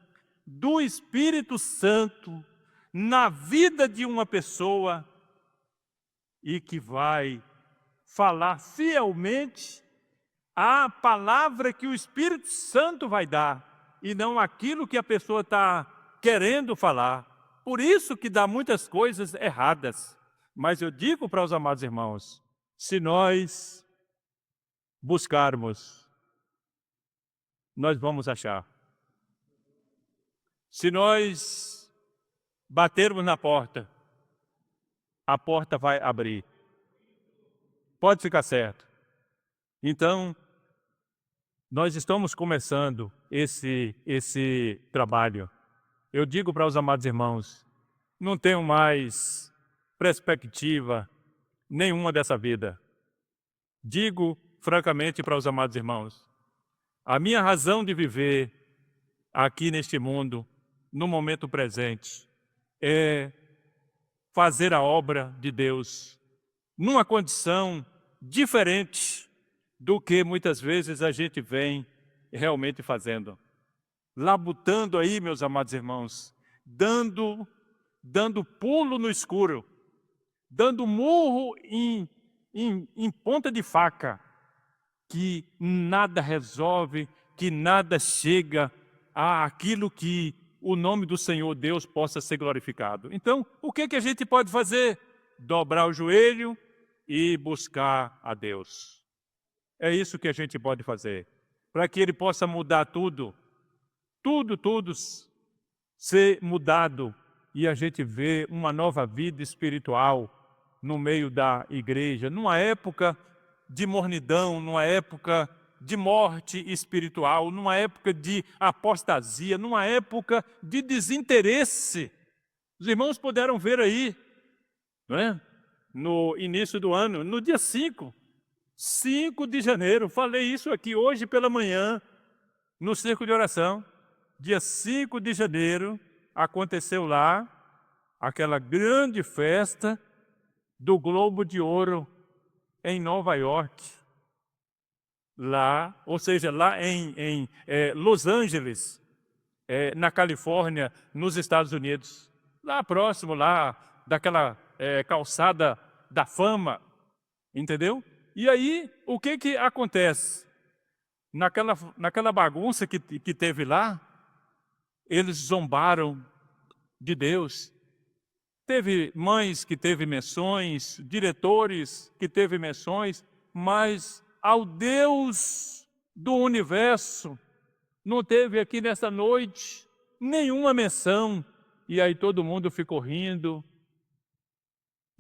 do Espírito Santo na vida de uma pessoa e que vai falar fielmente a palavra que o Espírito Santo vai dar e não aquilo que a pessoa está querendo falar. Por isso que dá muitas coisas erradas. Mas eu digo para os amados irmãos, se nós buscarmos, nós vamos achar. Se nós batermos na porta, a porta vai abrir. Pode ficar certo. Então, nós estamos começando esse trabalho. Eu digo para os amados irmãos, não tenho mais perspectiva nenhuma dessa vida. Digo francamente para os amados irmãos, a minha razão de viver aqui neste mundo, no momento presente, é fazer a obra de Deus numa condição diferente do que muitas vezes a gente vem realmente fazendo. Labutando aí, meus amados irmãos, dando pulo no escuro, dando murro em ponta de faca, que nada resolve, que nada chega àquilo que o nome do Senhor Deus possa ser glorificado. Então, o que a gente pode fazer? Dobrar o joelho e buscar a Deus. É isso que a gente pode fazer, para que Ele possa mudar tudo, tudo ser mudado e a gente ver uma nova vida espiritual no meio da igreja, numa época de mornidão, numa época de morte espiritual, numa época de apostasia, numa época de desinteresse. Os irmãos puderam ver aí, não é? No início do ano, no dia 5 de janeiro, falei isso aqui hoje pela manhã, no Círculo de Oração. Dia 5 de janeiro, aconteceu lá aquela grande festa do Globo de Ouro em Nova York. Lá, ou seja, lá em Los Angeles, na Califórnia, nos Estados Unidos. Lá próximo, lá daquela calçada da fama, entendeu? E aí, o que acontece? Naquela bagunça que teve lá, eles zombaram de Deus. Teve mães que teve menções, diretores que teve menções, mas ao Deus do universo não teve aqui nessa noite nenhuma menção. E aí todo mundo ficou rindo,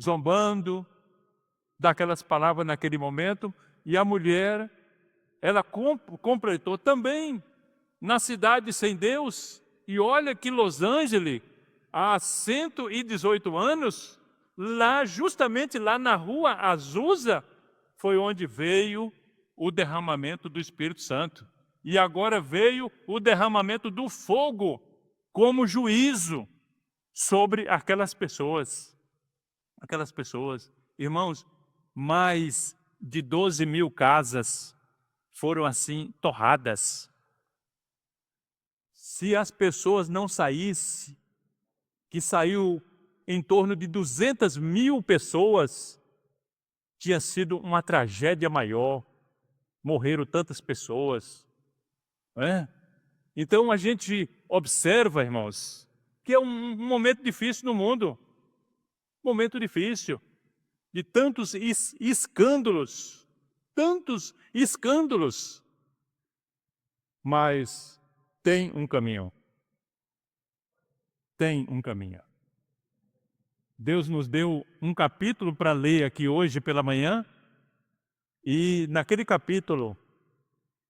zombando daquelas palavras naquele momento, e a mulher, ela completou também na cidade sem Deus. E olha que Los Angeles, há 118 anos, lá, justamente lá na rua Azusa, foi onde veio o derramamento do Espírito Santo. E agora veio o derramamento do fogo como juízo sobre aquelas pessoas. Aquelas pessoas. Irmãos, mais de 12 mil casas foram assim torradas. Se as pessoas não saíssem, que saiu em torno de 200 mil pessoas, tinha sido uma tragédia maior, morreram tantas pessoas. Então a gente observa, irmãos, que é um momento difícil no mundo, momento difícil, de tantos escândalos, mas tem um caminho. Tem um caminho. Deus nos deu um capítulo para ler aqui hoje pela manhã, e naquele capítulo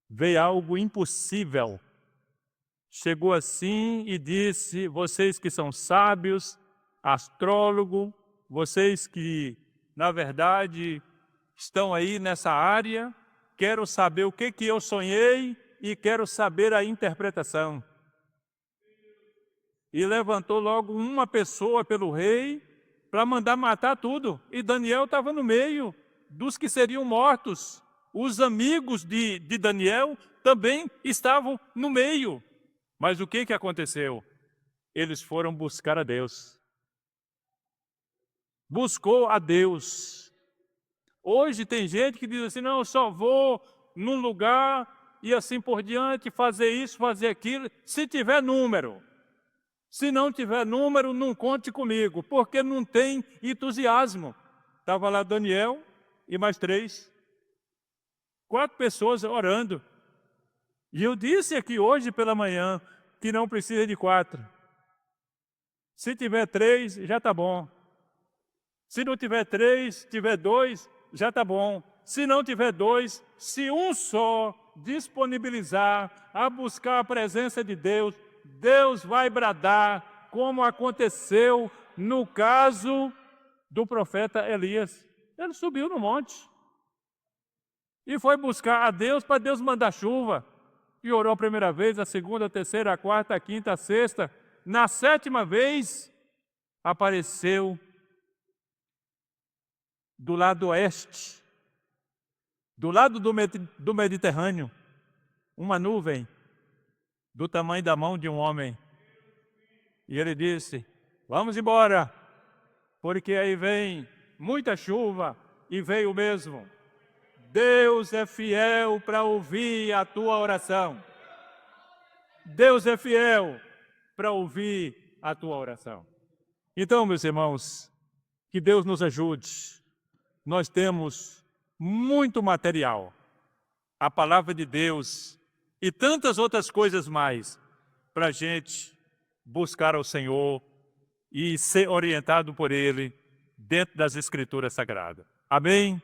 veio algo impossível. Chegou assim e disse: vocês que são sábios, astrólogo, vocês que, na verdade, estão aí nessa área, quero saber o que eu sonhei e quero saber a interpretação. E levantou logo uma pessoa pelo rei para mandar matar tudo. E Daniel estava no meio dos que seriam mortos. Os amigos de Daniel também estavam no meio. Mas o que aconteceu? Eles foram buscar a Deus. Buscou a Deus. Hoje tem gente que diz assim: não, eu só vou num lugar e assim por diante, fazer isso, fazer aquilo, se tiver número. Se não tiver número, não conte comigo, porque não tem entusiasmo. Estava lá Daniel e mais 4 pessoas orando. E eu disse aqui hoje pela manhã que não precisa de 4. Se tiver 3, já está bom. Se não tiver 3, tiver 2, já está bom. Se não tiver 2, se um só disponibilizar a buscar a presença de Deus, Deus vai bradar, como aconteceu no caso do profeta Elias. Ele subiu no monte e foi buscar a Deus para Deus mandar chuva. E orou a primeira vez, a segunda, a terceira, a quarta, a quinta, a sexta. Na 7ª vez, apareceu do lado oeste, do lado do Mediterrâneo, uma nuvem do tamanho da mão de um homem. E ele disse: vamos embora, porque aí vem muita chuva, e veio mesmo. Deus é fiel para ouvir a tua oração. Deus é fiel para ouvir a tua oração. Então, meus irmãos, que Deus nos ajude. Nós temos muito material, a palavra de Deus e tantas outras coisas mais, para a gente buscar ao Senhor e ser orientado por Ele dentro das Escrituras Sagradas. Amém?